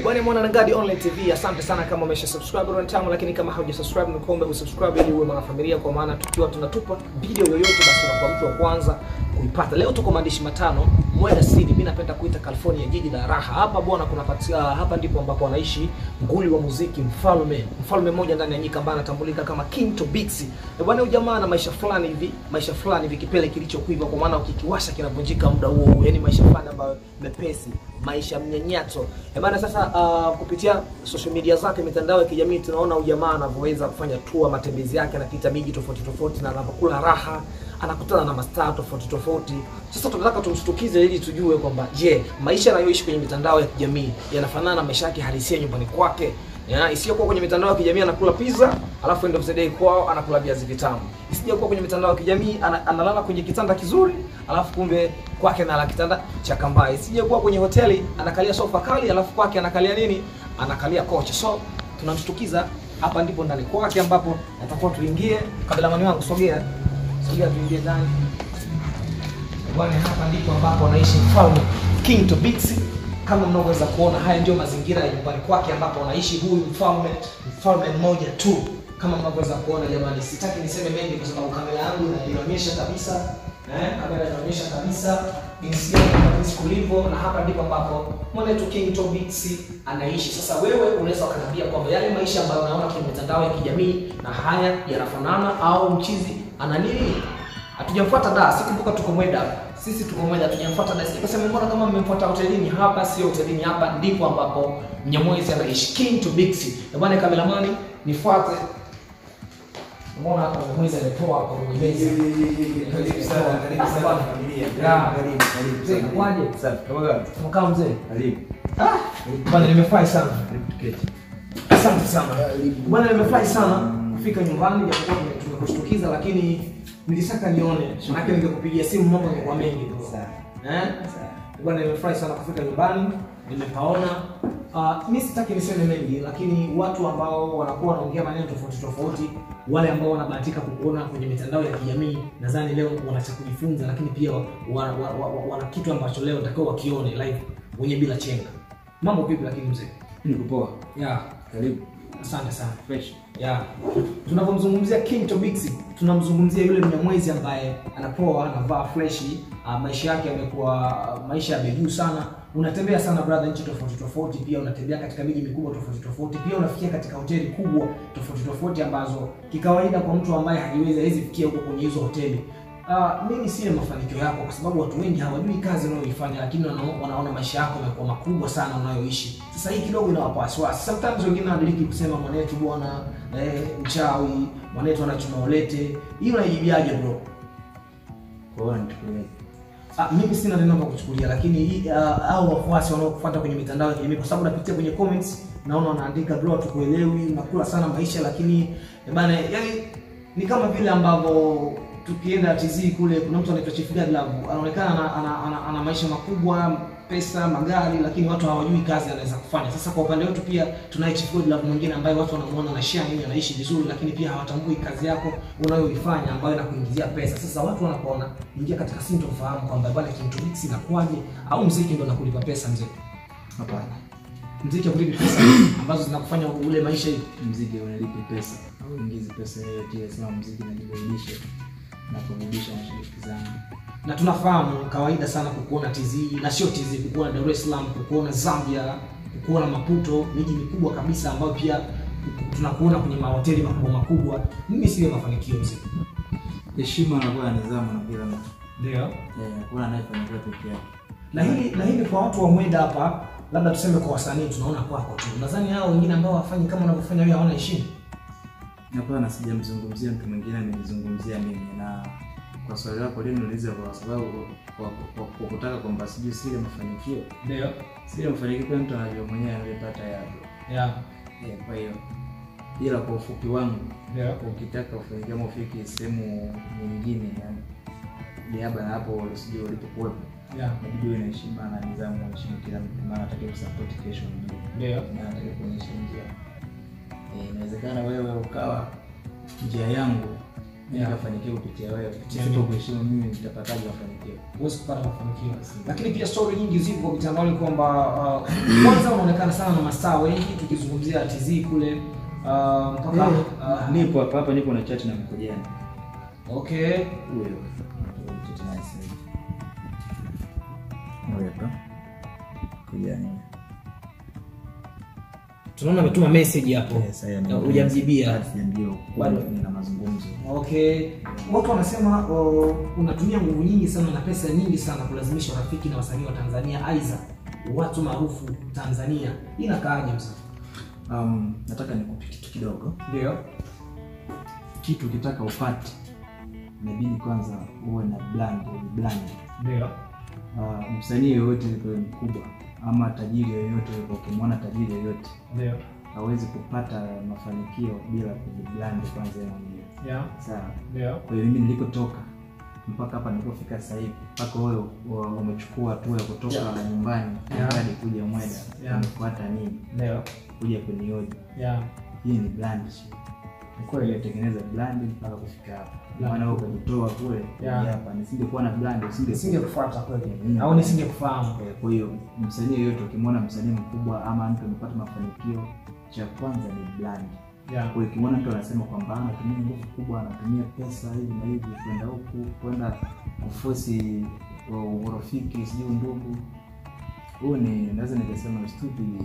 Bwana mwana na Ngadi Online TV, asante sana kama umesha-subscribe on time, lakini kama hauja-subscribe nikuombe usubscribe ili uwe mwanafamilia, kwa maana tukiwa tunatupa video yoyote basi unakuwa mtu wa kwanza kuipata. Leo tuko maandishi matano, Mwenda City, mimi napenda kuita California, jiji la raha. Hapa bwana hapa ndipo ambapo anaishi nguli wa muziki, mfalme mmoja ndani ya nyika ambaye anatambulika kama King Tobixi. Bwana huyu jamaa ana maisha fulani hivi kipele kilichokuiva, kwa maana ukikiwasha kinavunjika muda huo, yani maisha fulani ambayo mepesi, maisha mnyenyato. Bwana sasa kupitia social media zake, mitandao ya kijamii, tunaona huyu jamaa anavyoweza kufanya tour, matembezi yake, anapita miji tofauti na anapokula raha, anakutana na mastaa tofauti. Sasa tunataka tumshtukize ili tujue kwamba je, maisha anayoishi kwenye mitandao ya kijamii yanafanana na maisha yake halisia nyumbani kwake? Isiyokuwa kwenye mitandao ya kijamii anakula pizza, alafu end of the day kwao anakula viazi vitamu. Isiyokuwa kwenye mitandao ya kijamii analala kwenye kitanda kizuri, alafu kumbe kwake analala kitanda cha kambai. Isiyokuwa kwenye hoteli anakalia sofa kali, alafu kwake anakalia nini? Anakalia kocha. So tunamshtukiza hapa ndipo ndani kwake ambapo natakuwa tuingie. Kabelamani wangu sogea tuingie ndani. Bwana hapa ndipo ambapo anaishi mfalme King Tobixi. Kama mnavyoweza kuona, haya ndio mazingira ya nyumbani kwake ambapo anaishi huyu mfalme mmoja tu. Kama mnavyoweza kuona jamani, sitaki niseme mengi kwa sababu kamera yangu inaonyesha kabisa, kamera inaonyesha kabisa jinsi gani kulivyo, na hapa ndipo ambapo mwana King Tobixi anaishi. Sasa wewe unaweza kuniambia kwamba yale maisha ambayo unaona kwenye mitandao ya kijamii na haya yanafanana, au mchizi ana nini? Hatujamfuata da, sikumbuka tuko Mwenda. Sisi tuko Mwenda, hatujamfuata da. Sasa mbona kama mmemfuata hotelini? Hapa sio hotelini, hapa ndipo ambapo Mnyamwezi anaishi, King Tobixi. Bwana kameramani, nifuate. Umeona hapa Mnyamwezi alipoa hapo kwenye meza. Karibu sana familia. Karibu. Kwaje? Safi. Kama gani? Mkaa mzee. Karibu. Bwana nimefurahi sana. Karibu tuketi. Asante sana. Bwana nimefurahi sana kufika nyumbani, japokuwa tumekushtukiza, lakini nilisaka nione, maana ningekupigia simu mambo yangekuwa mengi tu. Bwana nimefurahi sana kufika nyumbani, nimepaona. Mimi sitaki niseme mengi, lakini watu ambao wanakuwa wanaongea maneno tofauti, wale ambao wanabahatika kukuona kwenye mitandao ya kijamii, nadhani leo wanacha kujifunza, lakini pia wana kitu ambacho leo natakiwa wakione live wenye bila chenga. Mambo vipi lakini mzee? Niko poa. Karibu. Asante sana. Fresh. Tunapomzungumzia King Tobixi, tunamzungumzia yule Mnyamwezi ambaye anapoa, anavaa fresh, maisha yake yamekuwa maisha ya juu sana. Unatembea sana brother, nchi tofauti, pia unatembea katika miji mikubwa tofauti, pia unafikia katika hoteli kubwa tofauti ambazo kikawaida kwa mtu ambaye hajiwezi hawezi fikia huko kwenye hizo hoteli. Mimi sio mafanikio yako, kwa sababu watu wengi hawajui kazi unayoifanya, lakini wanaona maisha yako yamekuwa makubwa sana unayoishi. Sasa hii kidogo inawapa wasiwasi. Sometimes wengine wanadiliki kusema mwanetu bwana mchawi, mwanetu anachuma ulete. Hii unaijibiaje bro? Kwa hiyo nitukulie. Mimi sina neno la kuchukulia, lakini au wafuasi wanaokufuata kwenye mitandao ya kijamii, kwa sababu napitia kwenye comments naona wanaandika bro tukuelewi, unakula sana maisha, lakini bana yani ni kama vile ambavyo tukienda TZ kule kuna mtu anaitwa Chief Godlove, anaonekana ana maisha makubwa, pesa, magari, lakini watu hawajui kazi anaweza kufanya. Sasa kwa upande wetu pia tunaye Chief Godlove mwingine ambaye watu wanamuona na shine, anaishi vizuri, lakini pia hawatambui kazi yako unayoifanya ambayo inakuingizia pesa. Sasa watu wanapoona ingia katika sintofahamu kwamba bwana King Tobixi inakuaje, au muziki ndio unakulipa pesa mzee? Hapana. Muziki hakulipi pesa ambazo zinakufanya ule maisha hivi. Muziki unalipa pesa. Au ingizi pesa yote, sema muziki unajiburudisha na kurudisha mashabiki zangu. Na tunafahamu kawaida sana kukuona TZ, na sio TZ, kukuona Dar es Salaam, kukuona Zambia, kukuona Maputo, miji mikubwa kabisa ambayo pia tunakuona kwenye mahoteli makubwa. Mimi sio mafanikio mzee. Heshima na kwa nidhamu na kila mtu. Ndio. Kuna anayefanya peke yake. Na hili kwa watu wa Mwenda hapa, labda tuseme kwa wasanii tunaona kwako tu. Nadhani hao wengine ambao wafanyi kama unavyofanya wewe hawana heshima. Hapana, sijamzungumzia mtu mwingine, nimezungumzia mimi. Na kwa swali lako leo niuliza kwa sababu kwa kutaka kwamba sijui sile mafanikio. Ndio. Sile mafanikio kwa mtu anajua mwenyewe anayepata yake. Kwa hiyo ila kwa ufupi wangu, ukitaka ufike kama ufike sehemu nyingine, yani niaba na hapo sijui ulipokuwa. Inabidi uwe na heshima na nidhamu, heshima kila mtu, maana nataka kusupport kesho mjini. Ndio. Na nataka kuonyesha njia. Inawezekana wewe ukawa njia yangu nikafanikiwa kupitia wewe. Usipokuheshimu mimi nitapataje mafanikio? Huwezi kupata mafanikio. Lakini pia story nyingi zipo mitandaoni kwamba kwanza unaonekana sana na mastaa wengi, tukizungumzia TZ kule mpaka nipo hapa nipo na chat na Mkojani. Okay. Huyo. Chat naye sasa. Huyo hapa. Mkojani. Tunaona ametuma message hapo. Yes, hujamjibia. Sijamjibia. Bado nina mazungumzo. Okay. Watu wanasema unatumia nguvu nyingi sana na pesa nyingi sana kulazimisha rafiki na wasanii wa Tanzania aidha watu maarufu Tanzania. Inakaaje msanii? Nataka nikupe kitu kidogo. Ndio. Kitu ukitaka upate inabidi kwanza uwe na brand. Ndio. Msanii yoyote mkubwa ama tajiri yoyote, ukimwona tajiri yoyote ndio hawezi kupata mafanikio bila kujibrand kwanza yeye mwenyewe. Sawa. Ndio. Kwa hiyo mimi nilikotoka mpaka hapa nilipofika sasa hivi, mpaka wewe umechukua hatua ya kutoka nyumbani hadi kuja Mweda, unafuata nini? Ndio. Kuja kunioje. Hii ni brand. Kwa hiyo tengeneza brand mpaka kufika hapa. Maana wewe ukajitoa kule hapa, nisingekuwa na brand usingekufuata kweli au nisingekufahamu. Kwa hiyo msanii yoyote ukimwona msanii mkubwa ama mtu amepata mafanikio, cha kwanza ni brand. Kwa hiyo ukimwona mtu anasema kwamba anatumia nguvu kubwa, anatumia pesa hivi na hivi kwenda huku, kwenda kuforce urafiki sio ndugu, huo ni naweza nikasema stupid.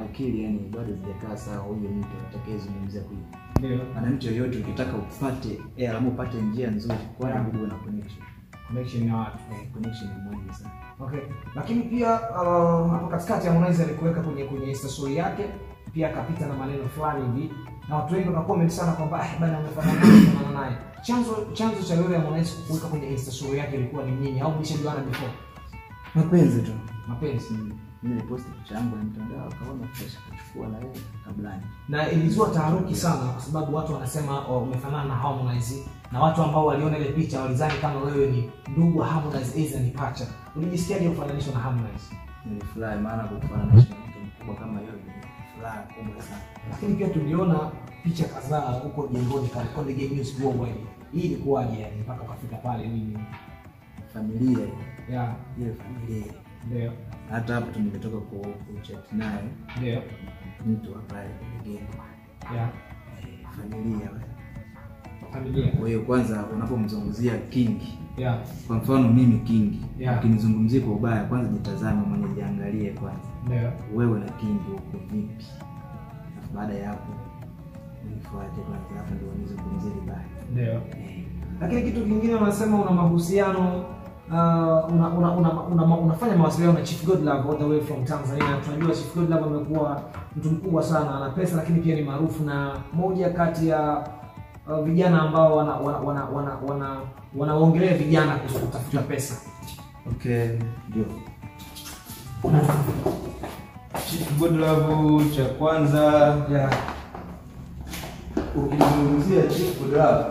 Akili yani bado hazijakaa sawa. Huyo mtu atakayezungumzia kwa hiyo ana mtu yoyote ukitaka upate alamu upate njia nzuri, kwa sababu una connection na watu. Connection ni muhimu sana. Okay. Lakini pia hapo katikati Harmonize alikuweka kwenye Insta story yake, pia akapita na maneno fulani hivi na watu wengi waka-comment sana kwamba bana amefanana naye. Chanzo cha wewe Harmonize kuweka kwenye Insta story yake ilikuwa ni nini, au mlishajuana before? Mapenzi tu. Mapenzi. Mimi post picha yangu na mtandao akaona kisha kuchukua na yeye kablani. Na ilizua taharuki sana kwa sababu watu wanasema umefanana na Harmonize, na watu ambao waliona ile picha walizani kama wewe ni ndugu wa Harmonize aidha ni pacha. Ulijisikiaje kufananishwa na Harmonize? Nilifurahi, maana kufananisha na mtu mkubwa kama yeye ni furaha kubwa sana. Lakini pia tuliona picha kadhaa huko jengoni kwa Konde Gang News Worldwide. Hii ilikuwaje yani mpaka ukafika pale nini? Familia ile familia. Ndio. Hata hapo tumetoka kuchat naye. Ndio. Mtu ambaye mgeni. Familia wewe. Familia. Kwa hiyo kwanza unapomzungumzia King. Kwa mfano mimi King. Ukinizungumzia kwa ubaya kwanza jitazame mwenyewe, jiangalie kwanza. Ndio. Wewe na King uko vipi? Baada ya hapo nifuate kwanza, hapo ndio nizungumzie vibaya. Ndio. Lakini kitu kingine wanasema una mahusiano unafanya mawasiliano na Chief Godlove all the way from Tanzania. Tunajua Chief Godlove amekuwa mtu mkubwa sana, ana pesa lakini pia ni maarufu, na moja kati ya vijana ambao wanaongelea vijana kutafuta pesa. Okay, ndio. Chief Godlove cha kwanza ukizungumzia Chief Godlove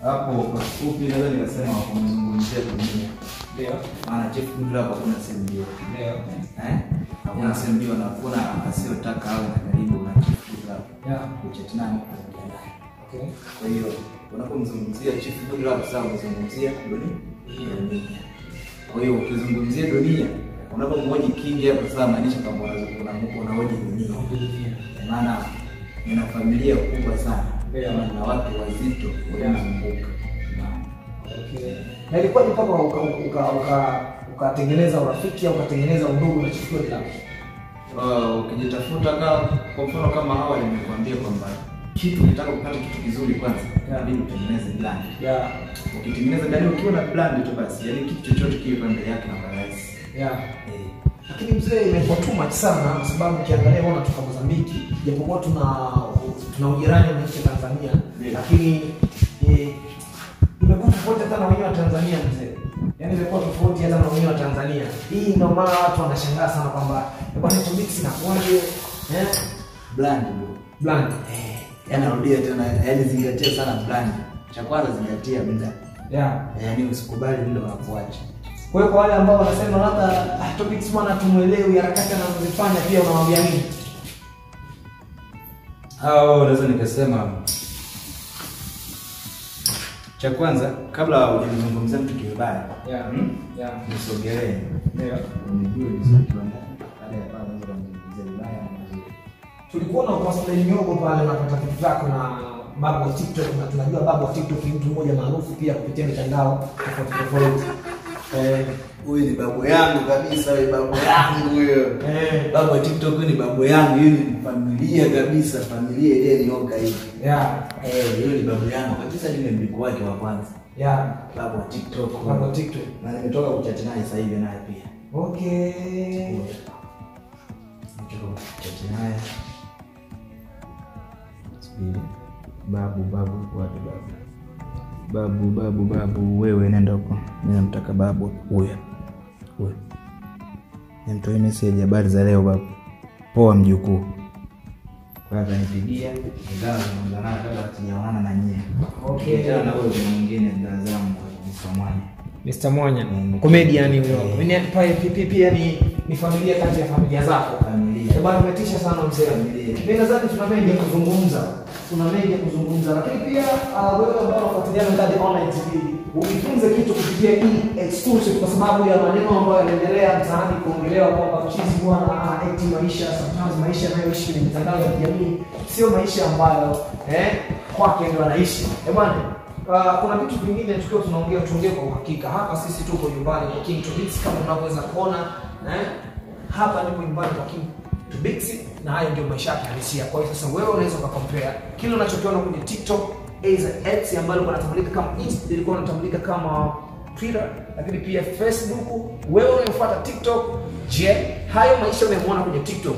hapo kwa upi naweza nikasema kumzungumzia dunia. Ndio. Maana Chief Godlove hakuna sehemu hiyo. Ndio. Hakuna sehemu hiyo na hakuna asiyotaka awe na karibu na Chief Godlove. Kuchat naye pamoja naye. Okay. Kwa hiyo unapomzungumzia Chief Godlove sasa unazungumzia dunia. Kwa hiyo ukizungumzia dunia, unapomhoji King hapo sasa maanisha kama unahoji dunia. Maana ina familia kubwa sana. Na watu wazito wanazunguka. Okay. Na ilikuwa mpaka ukatengeneza urafiki au ukatengeneza undugu na Chief Godlove? Ukijitafuta kwa mfano kama hawa nimekuambia kwamba kitu unataka kupata kitu kizuri kwanza inabidi utengeneze brand. Ukitengeneza brand, ukiwa na brand tu basi, yani kitu chochote kile kwa mbele yake na rahisi. Lakini mzee imekuwa too much sana kwa sababu ukiangalia wana kutoka Mozambique, japokuwa tuna ujirani na nchi ya Tanzania, lakini imekuwa tofauti hata na wenyewe wa Tanzania mzee. Yaani imekuwa tofauti hata na wenyewe wa Tanzania. Hii ndio maana watu wanashangaa sana kwamba bwana mix na kwaje brand. Yaani narudia tena, yaani zingatia sana brand. Cha kwanza zingatia muda. Yaani usikubali muda unakuacha. Kwa hiyo kwa wale ambao wanasema labda topics mwana tumuelewi harakati anazozifanya, pia unawaambia nini? Hao naweza nikasema Cha kwanza kabla hujamzungumzia mtu kibaya, nisogelee. Ndio. Unijue vizuri kwa ndani. Baada ya pale unaweza kumzungumzia vibaya na mazuri. Tulikuwa na upaswa nyogo pale unapata vitu vyako na babu wa TikTok, na tunajua babu wa TikTok ni mtu mmoja maarufu pia kupitia mitandao tofauti. Huyu ni babu yangu kabisa, huyu babu yangu huyo. Babu wa TikTok ni babu yangu, huyu ni familia kabisa, familia ile nyoka hivi. Huyo ni babu yangu kabisa, ni mbiku wake wa kwanza. Babu wa TikTok. Babu wa TikTok. Na nimetoka kuchat naye sasa hivi naye pia. Kuchat naye. Babu wapi babu wewe nenda huko. Mimi namtaka babu huyo. Nimtoe message habari za leo babu. Poa mjukuu. Kwanza nipigia ingawa tunaongana kabla tujaonana na nyie. Na wewe mwingine mtazamo Mr. Mwanya. Comedian huyo. Mimi pia ni familia kati ya familia zako. Familia. Bwana umetisha sana mzee. Mimi nadhani tuna mengi kuzungumza. Lakini pia wewe ambao unafuatilia Ngadi Online TV, ujifunze kitu kupitia hii exclusive kwa sababu ya maneno ambayo yanaendelea mtaani kuongelewa kwamba mchizi bwana eti maisha sometimes maisha yanayoishi kwenye mitandao ya kijamii sio maisha ambayo kwake ndio anaishi. Bwana kuna vitu vingine tukiwa tunaongea kwa uhakika. Hapa sisi tuko nyumbani kwa King Tobits kama unavyoweza kuona, hapa ndipo nyumbani kwa King Tobits na hayo ndio maisha yake halisia. Kwa hiyo sasa wewe unaweza compare kile unachokiona kwenye TikTok X ambayo inatambulika kama Insta, ilikuwa inatambulika kama Twitter, lakini pia Facebook. Wewe unayofuata TikTok, je, hayo maisha unayomwona kwenye TikTok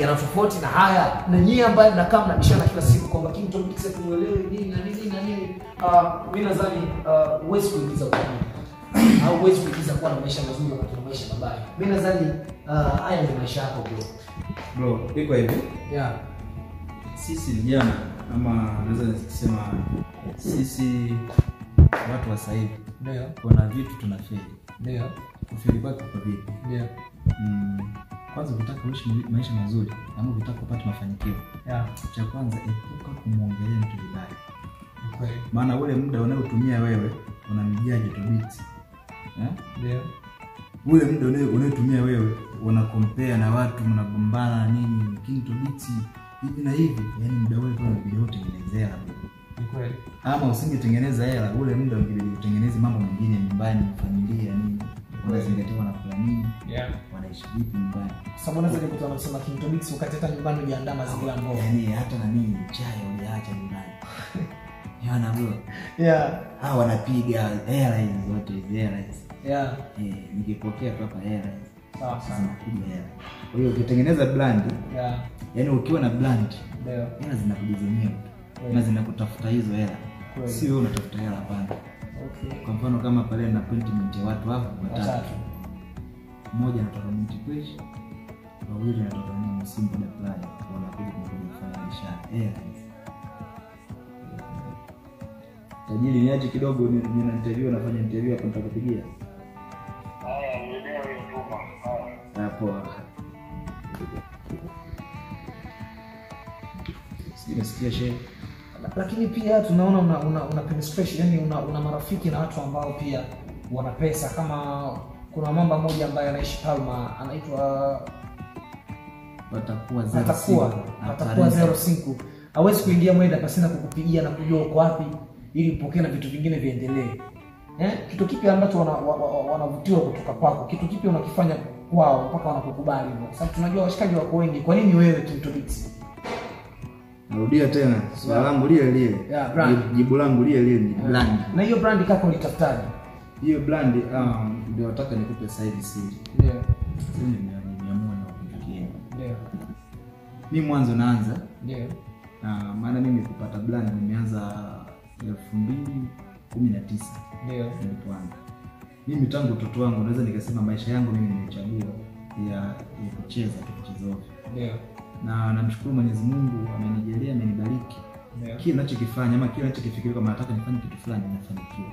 yana tofauti na haya? Na nyinyi ambaye mnakaa mnabishana kila siku kwamba King Tobits tuelewe nini na nini, mimi nadhani huwezi kuingiza ukabila au huwezi kuingiza kuwa na maisha mazuri wakati na maisha mabaya. Mimi nadhani haya ni maisha yako bro. Iko hivi. Sisi vijana ama naweza kusema sisi watu wa sasa hivi kuna vitu tunafeli. Kufeli kwako kwa vipi? Kwanza ukitaka kuishi maisha mazuri ama ukitaka kupata mafanikio, cha kwanza epuka kumuongelea mtu vibaya. Maana ule muda unaotumia wewe unamijaje Tobits. Ule muda unaotumia wewe una compare na watu mnagombana nini, King Tobits hivi na hivi, yani muda ule kwa video utengenezea. Ama usingetengeneza hela, ule muda ungetengeneza mambo mengine nyumbani, familia nini, unazingatiwa na fulani wanaishi vipi nyumbani. Sababu unaweza kukuta wanasema King Tobits wakati hata nyumbani hujaandaa mazingira mbovu. Yani hata na mimi chai hujaacha nyumbani. Yana bro. Hawa wanapiga hela hizi zote hizi hela hizi. Nikipokea papa hela hizi. Sawa. Zinakuja hela. Kwa hiyo ukitengeneza brand, yani ukiwa na brand, hela zinakuja zenyewe. Na zinakutafuta hizo hela. Si wewe unatafuta hela hapana. Kwa mfano kama pale na appointment ya watu hapo watatu. Mmoja anatoka Mtipweshi, wawili anatoka Msimbo da Playa, wanakuja kufanya biashara. Tajiri niache kidogo, nina interview, nafanya interview hapo, nitakupigia. Nielewe Juma. Hapo. Nasikia shehe. Lakini pia tunaona una penetration, yani una marafiki na watu ambao pia wana pesa. Kama kuna mama mmoja ambaye anaishi Palma anaitwa Watakuwa 05. Hawezi kuingia mwenda pasina kukupigia na kujua uko wapi ili upokee na vitu vingine viendelee. Kitu kipi ambacho wanavutiwa kutoka kwako? Kitu kipi unakifanya kwao mpaka wanakukubali hivyo? Sababu tunajua washikaji wako wengi. Kwa nini wewe King Tobits? Narudia tena, swali langu lile. Jibu langu lile ni brand. Na hiyo brand kako ulitafutaje? Hiyo brand ndio nataka nikupe sasa hivi siri. Sisi nimeamua na kufikia. Mimi mwanzo naanza. Maana mimi kupata brand nimeanza 2019. Nilipoanza. Mimi tangu utoto wangu naweza nikasema maisha yangu mimi nimechagua ya kucheza ovyo. Na namshukuru Mwenyezi Mungu amenijalia, amenibariki. Kile ninachokifanya ama kile ninachokifikiria kama nataka nifanye kitu fulani nafanikiwa.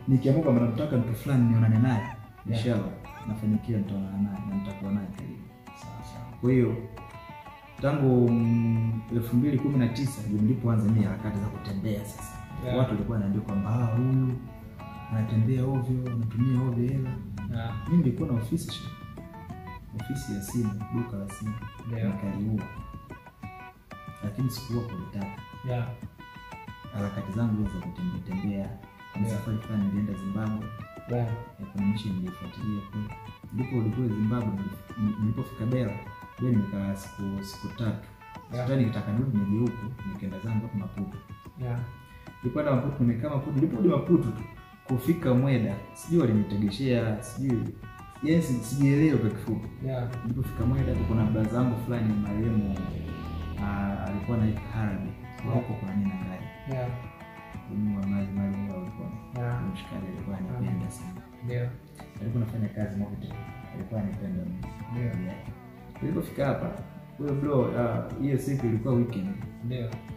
Nikiamua kama nataka mtu fulani nionane naye, inshallah nafanikiwa, nitaonana naye na nitakuwa naye karibu. Kwa hiyo tangu 2019 ndio nilipoanza mimi harakati za kutembea sasa. Watu walikuwa wanaambia kwamba huyu anatembea ovyo, anatumia ovyo hela. Mimi nilikuwa na ofisi ya simu, duka la simu. Nikaliua. Lakini sikuwa kulitaka. Harakati zangu za kutembea, kama safari fulani nilienda Zimbabwe. Kuna nchi nilifuatilia kule. Ndipo ulikuwa Zimbabwe, nilipofika Bela, nikaa siku 3. Sasa nilitaka nirudi nije huko, nikaenda zangu kwa Maputo. Nilikuwa na Maputo, nimekaa Maputo, niliporudi Maputo tu kufika Mweda, sijui walinitegeshea, sijui sijielewa kwa kifupi. Nilipofika Mweda kuna brother zangu fulani marehemu alikuwa na Harabi. Huko kwa nini ngari. Mimi wa mali walikuwa. Mshikaji alikuwa anapenda sana. Alikuwa anafanya kazi moja. Alikuwa anapenda mimi. Nilipofika hapa, huyo bro hiyo siku ilikuwa weekend.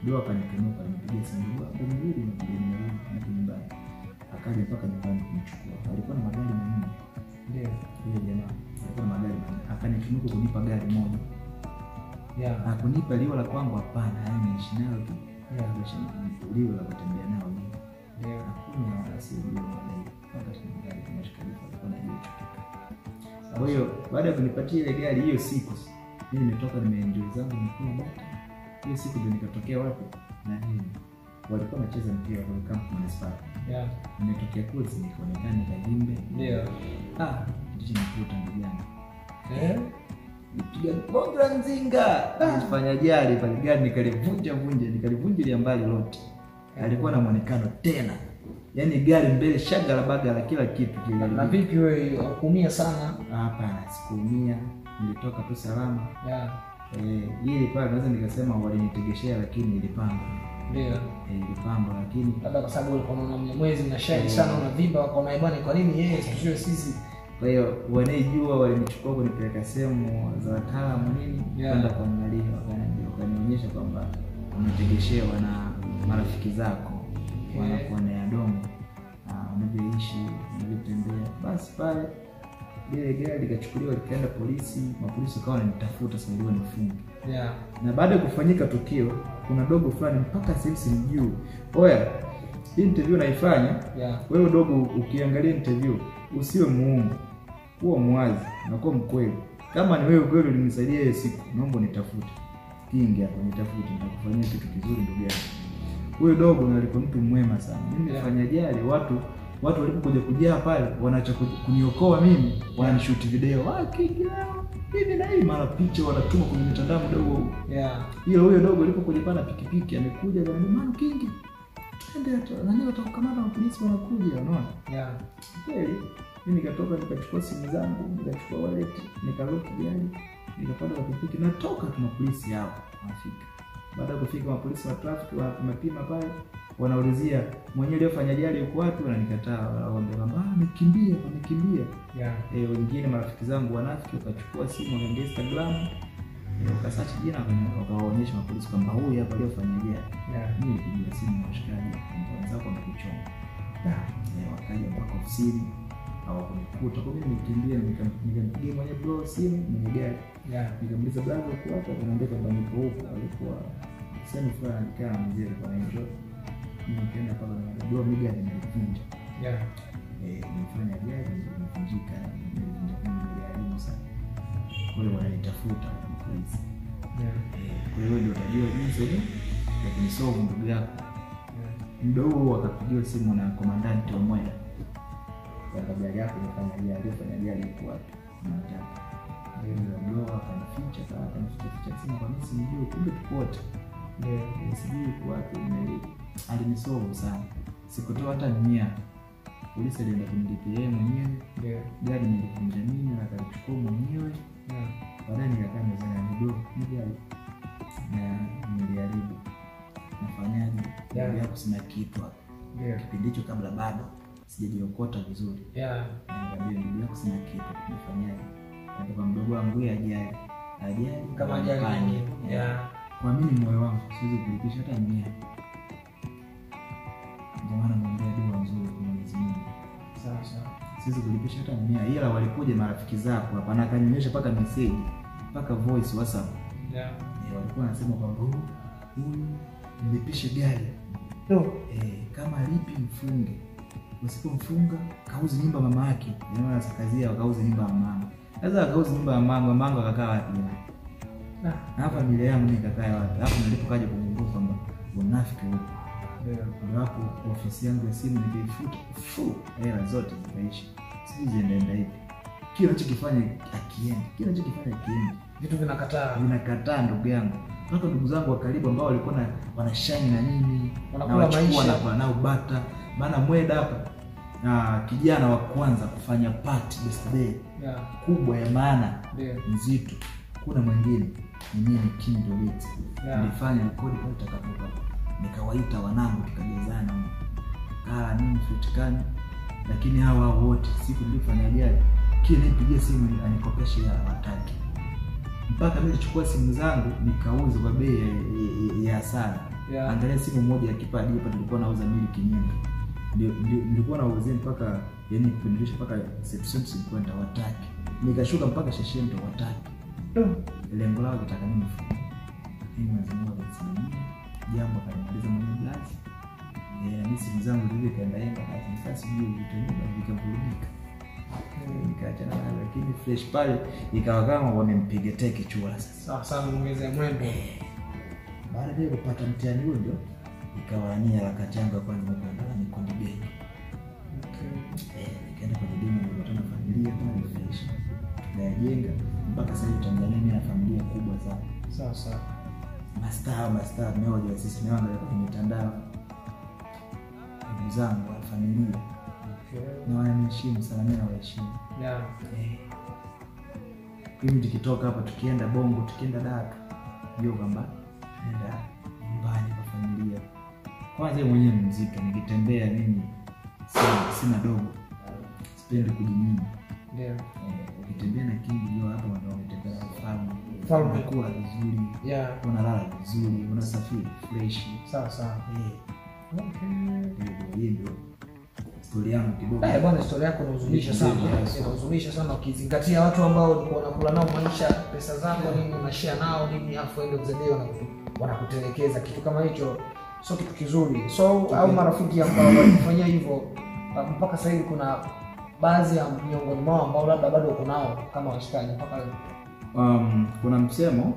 Bro akanitunuka, nipigia simu, "Nirudi na nyumbani." Akaja mpaka nyumbani kunichukua. Alikuwa na magari manne. Yule jamaa alikuwa na magari manne. Akanitunuka kunipa gari moja. Kunipa liwa la kwangu hapana, yani niishi nalo tu. Liwa la kutembea nao mimi. Hakuna wala si liwa la hiyo. Wakati gari tunashikalifa alikuwa na hiyo. Kwa hiyo baada ya kunipatia ile gari hiyo siku, mimi nimetoka nimeenjoy zangu nikula bata. Hiyo siku ndio nikatokea wapi? Na nini? Walikuwa wanacheza mpira kwa camp municipal. Nimetokea kule nikaonekana Kagimbe. Ndicho nikuta ndugu yangu. Nipiga bonga nzinga. Nilifanya jali pale gari nikalivunja ile mbali lote. Alikuwa na muonekano tena. Yaani gari mbele shagala bagala kila kitu kile. Na vipi wewe hukumia sana? Hapana, sikuumia. Nilitoka tu salama. Ile pale naweza nikasema walinitegeshea lakini ilipamba. Ilipamba lakini labda kwa sababu ulikuwa unaona Mnyamwezi na shine sana unavimba wakaona bwana kwa nini yeye sio sisi. Kwa hiyo wanejua walinichukua kunipeleka sehemu za wataalamu nini kwenda kuangalia, wakanionyesha kwamba umetegeshewa na marafiki zako wanakuwa na yadomo unavyoishi unavyotembea. Basi pale ile gari likachukuliwa likaenda polisi, mapolisi wakawa wananitafuta sasa ndio nifunge. Na baada ya kufanyika tukio kuna dogo fulani mpaka sasa simjui. Oya, hii interview naifanya. Wewe dogo ukiangalia interview usiwe muongo. Kuwa mwazi na kuwa mkweli. Kama ni wewe kweli ulinisaidia hiyo siku, naomba nitafute. Kingi hapo nitafute nitakufanyia kitu kizuri ndugu yangu. Huyo dogo alikuwa mtu mwema sana. Mimi nilifanya jali watu walipokuja kujaa pale wanaacha kuniokoa mimi, wananishoot video. Kingi leo hivi na hivi mara picha wanatuma kwenye mitandao mdogo. Huyo dogo alipokuja pana pikipiki amekuja bwana mama Kingi. Twende nani watakukamata na polisi wanakuja unaona? Kweli mimi nikatoka nikachukua simu zangu, nikachukua wallet, nikarudi gari, nikapanda kwa pikipiki natoka tuna polisi hao wanafika. Baada ya kufika mapolisi wa traffic wanapima pale, wanaulizia mwenyewe aliyofanya ajali yuko wapi, wananikataa, waombe kwamba amekimbia. Wengine marafiki zangu wanafiki wakachukua simu wakaenda Instagram, wakasearch jina wakawaonyesha mapolisi kwamba huyu hapa aliyofanya ajali. Mimi nilipigia simu na washikaji wenzao wamekuchoma. Wakaja mpaka ofisini hawakunikuta. Kwa mimi nikimbia nikampigia mwenye bro simu mwenye gari. Nikamuuliza blanco uko wapi? Akaniambia kwamba nipo huko. Alikuwa sema fulani alikaa mzee kwa hiyo. Nikaenda pale na bro mimi gari nimevunja. Nilifanya gari nimevunjika nilivunja sana. Kwa hiyo wananitafuta polisi. Kwa hiyo ndio utajua jinsi ya kunisolve ndugu yako. Mdogo akapigiwa simu na komandanti wa Mweda. Kwa gari yako imefanya ajali iko wapi? Nataka. Ndio bro akanificha simu kwa mimi sijui kumbe tukote. Sijui iko wapi alinisolve sana. Sikutoa hata 100. Polisi alienda kunilipia yeye mwenyewe. Gari nilikunja mimi na akachukua mwenyewe. Baadaye nikakaa mezani na mdogo gari na niliharibu. Nafanyaje? Gari yako sina kitu hapo. Kipindi hicho kabla bado sijajiokota vizuri. Ndio ndio yako sina kitu. Nafanyaje? Kwa mdogo wangu ajali kama ajali. Kwa mimi moyo wangu siwezi kulipisha hata 100. Ndio maana naomba dua nzuri kwa Mwenyezi Mungu. Sawa. Siwezi kulipisha hata 100 ila walikuja marafiki zako hapa na akanionyesha paka message, paka voice WhatsApp. Walikuwa wanasema kwamba huyu nilipishe gari. Kama lipi mfunge. Usipomfunga kauze nyumba mama yake. Ndio anasakazia kauze nyumba ya mama. Sasa kauze nyumba ya mama, mama akakaa wapi? Hapa familia yangu nikakaa wapi? Hapo nilipokaja kugundua kwamba unafiki huko. Ndio hapo ofisi yangu ya simu nikaifuta. Hela zote zikaisha. Sisi ziendaenda hivi. Kila anachokifanya akiende. Vitu vinakataa ndugu yangu. Hata ndugu zangu wa karibu ambao walikuwa wana shine na nini, wanakula maisha na nao bata. Maana Mweda hapa na kijana wa kwanza kufanya party birthday kubwa ya maana nzito. Kuna mwingine ni mimi Kindo Wit. Nilifanya rekodi kwa utakapoka. Nikawaita wanangu tukajezana. Nini futikani. Lakini hawa wote siku nilifanya ajali. Kile nipigie simu anikopeshe hela wataki. Mpaka mimi nilichukua simu zangu nikauza kwa bei ya hasara. Angalia simu moja ya kipadi hapa tulikuwa nauza $1,500. Nilikuwa nauzia mpaka yani kupindilisha mpaka September kwenda wataki. Nikashuka mpaka Sheshento wataki. Lengo lao litaka nini? Mimi nazungumza kwa sababu jambo kanimaliza mwenye blazi. Mimi simu zangu zile kaenda sasa sijui vitanyumba vikavurugika. Nikaachana nayo, lakini fresh pale ikawa kama wamempiga teke chura sasa. Sawa muongezea mwendo. Baada ya kupata mtihani huo ndio ikawanyia la kachanga kwanza kwenda ni kundi benki. Nikaenda kwa dini nikakutana na familia pale fresh. Tukajenga mpaka sasa Tanzania na familia kubwa sana. Sawa. Master mmoja sisi ni wangu kwenye mitandao. Ndugu zangu wa familia. Na wanaheshimu sana na waheshimu. Mimi tukitoka hapa tukienda Bongo, tukienda Dar, ndio kwamba nenda nyumbani kwa familia. Kwanza mwenyewe mzito nikitembea mimi sina dogo. Sipendi kujimini. Ukitembea na kingi ndio hapa ndio unatembea fahamu unakuwa vizuri. Unalala vizuri, unasafiri fresh. Sawa. Ndio story yangu kidogo. Bwana story yako inahuzunisha sana. Inahuzunisha sana ukizingatia watu ambao wanakula nao maisha, pesa zako nini unashare nao nini afu ende mzedeo wanakutelekeza. Kitu kama hicho sio kitu kizuri. So au marafiki ambao wanafanya hivyo mpaka sasa hivi kuna baadhi ya miongoni mwao ambao labda bado uko nao kama washikaji mpaka kuna msemo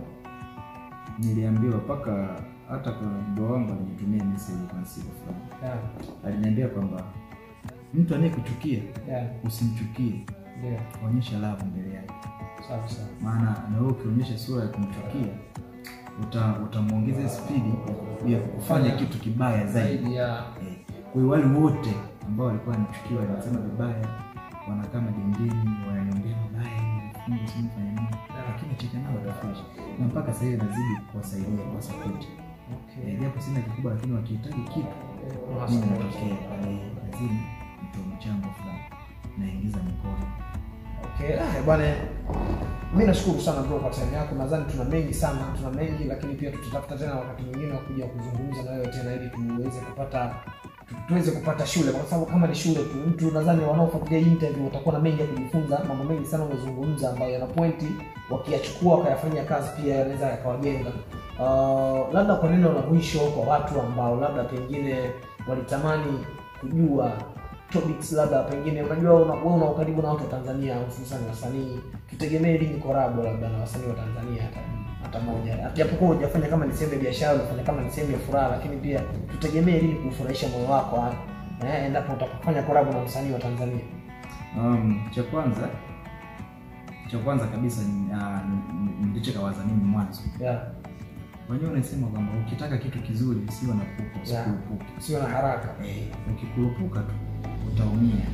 niliambiwa paka hata kwa baba wangu alinitumia message kwa siku fulani. Aliniambia kwamba mtu anayekuchukia usimchukie. Onyesha love mbele yake. Sawa. Maana na wewe ukionyesha sura ya kumchukia utamuongeza speed ya kufanya kitu kibaya zaidi. Kwa hiyo wale wote ambao walikuwa wanachukia wanasema vibaya, wanakaa majengeni, wananiambia vibaya, Mungu simfanya nini. Lakini cheka nao watafurahi. Na mpaka sasa nazidi kuwasaidia kwa support. Japo sina kikubwa lakini wakihitaji kitu mimi natokea pale lazima nitoe mchango fulani naingiza mkono. Bwana mimi nashukuru sana bro kwa time yako. Nadhani tuna mengi lakini pia tutatafuta tena wakati mwingine wa kuja kuzungumza na wewe tena ili tuweze kupata shule, kwa sababu kama ni shule tu mtu nadhani wanaofuatilia interview watakuwa na mengi ya kujifunza. Mambo mengi sana umezungumza ambayo yana pointi wakiachukua wakayafanyia kazi pia yanaweza yakawajenga. Labda kwa neno la mwisho kwa watu ambao labda pengine walitamani kujua topics, labda pengine unajua wewe una ukaribu na watu wa Tanzania hususan wasanii, tutegemee lini collab labda na wasanii wa Tanzania hata moja, japokuwa hujafanya kama ni sehemu ya biashara, unafanya kama ni sehemu ya furaha, lakini pia tutegemee lini kufurahisha moyo wako endapo utafanya collab na msanii wa Tanzania? Cha kwanza kabisa ndicho kawaza mimi mwanzo. Wenyewe unasema kwamba ukitaka kitu kizuri usiwe na pupa, usikurupuke. Usiwe na haraka. Ukikurupuka tu utaumia.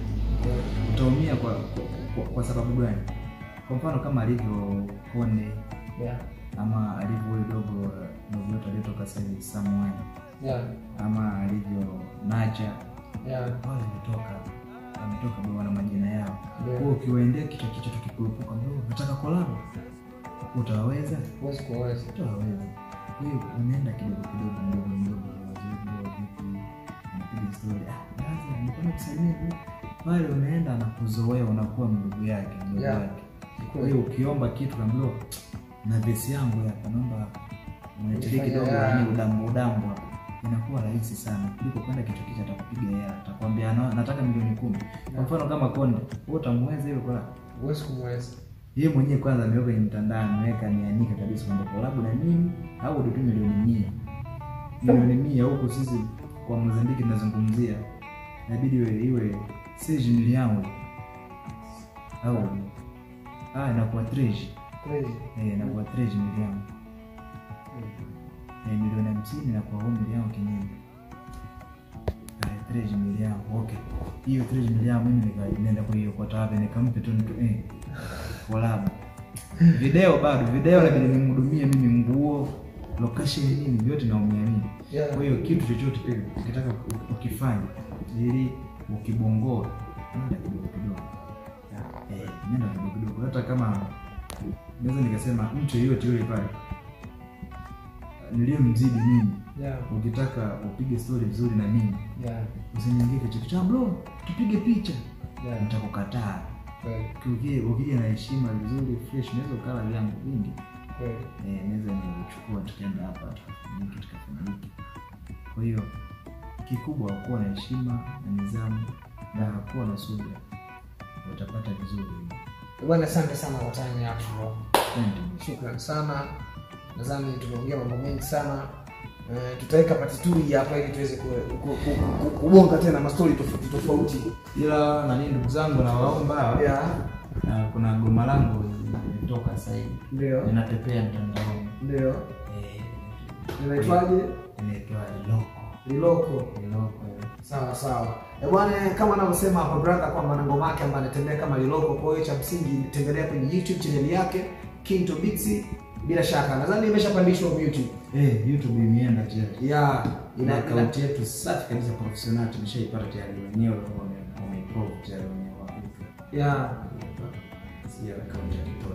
Utaumia kwa sababu gani? Kwa mfano kama alivyo Konde, ama alivyo yule dogo yote alitoka sasa Samuel. Ama alivyo Nacha. Wale wametoka bwana majina yao. Wewe ukiwaendea kitu tukikurupuka, unataka collab? Utaweza? Huwezi kuweza. Utaweza. Wewe unaenda kidogo mdogo unapiga story. Lazima nipende kusalimia pale, unaenda anakuzoea, unakuwa ndugu yake. Kwa hiyo ukiomba kitu kama na vesi yangu hapa naomba unaitiliki kidogo ni udambo hapa. inakuwa rahisi sana kuliko kwenda kitu kicha atakupiga hela, atakwambia nataka milioni 10. Kwa mfano kama Konde, wewe utamweza ile kwa uwezi kumweza. Yeye mwenyewe kwanza ameweka kwenye mtandao, ameweka nianika kabisa kwamba collab na mimi au ndio milioni 100. Milioni 100 huko sisi kwa Mozambique tunazungumzia. Inabidi iwe 6 milioni au inakuwa 3. Inakuwa 3 milioni. Milioni 50 na kwa milioni kinyume. 3 milioni. Okay. Hiyo 3 milioni mimi nikaenda kwa hiyo kwa tabu nikampe tu collab. Video labda nimhudumie mimi nguo, location nini vyote naumia mimi. Kwa hiyo kitu chochote kile ukitaka ukifanya ili ukibongoa nenda kidogo. Nenda kidogo. Hata kama naweza nikasema mtu yote yule pale niliyemzidi mimi. Ukitaka upige story nzuri na mimi. Usiniingie kitu cha bro, tupige picha. Nitakukataa. Ukija na heshima vizuri fresh naweza ukala yangu vingi. Naweza nichukua tukaenda hapa tukafanya hiki. Kwa hiyo kikubwa kuwa na heshima na nidhamu na kuwa na subira. Utapata vizuri. Bwana asante sana kwa time yako. Shukrani sana. Nadhani tumeongea mambo mengi sana. Tutaweka part 2 hapa ili tuweze kubonga tena mastori tofauti. Ila na nini ndugu zangu na waomba kuna goma langu limetoka sasa hivi. Ndio. Ninatepea mtandaoni. Ndio. Inaitwaje? Inaitwa Liloko. Sawa. Bwana kama anavyosema hapa brother kwamba na ngoma yake ambayo anatembea kama Liloko, kwa hiyo cha msingi tembelea kwenye YouTube channel yake Kinto Beats. Bila shaka nadhani imeshapandishwa kwa YouTube. YouTube imeenda tayari. Ina account yetu safi kabisa professional tumeshaipata tayari wenyewe kwa wameprove tayari wenyewe wa. Sio account ya kitoto.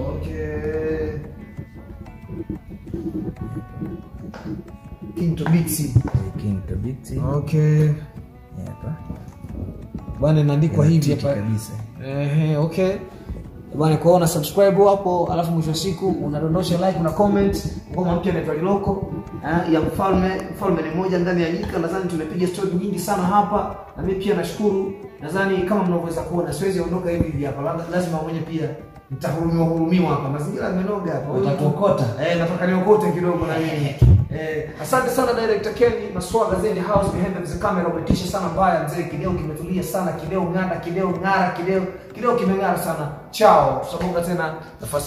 Okay. Kinto Beats. Okay. Hapa. Bwana inaandikwa hivi hapa kabisa. Okay. Bwana kuona subscribe hapo, alafu mwisho wa siku unadondosha like na comment. Ngoma mpya inaitwa Liloko ya mfalme ni moja ndani ya nyika. Nadhani tumepiga story nyingi sana hapa na mimi pia nashukuru. Nadhani kama mnavyoweza kuona siwezi ondoka hivi hapa, lazima mwenye pia nitahurumiwa hapa. Mazingira yamenoga hapa. Utatokota. Nataka niokote kidogo na mimi. Asante sana director Kenny Maswaga Zeni House behind the camera. Umetisha sana mbaya mzee, kideo kimetulia sana, kideo ng'ara, kideo kimeng'ara sana. Chao, tutabonga tena nafasi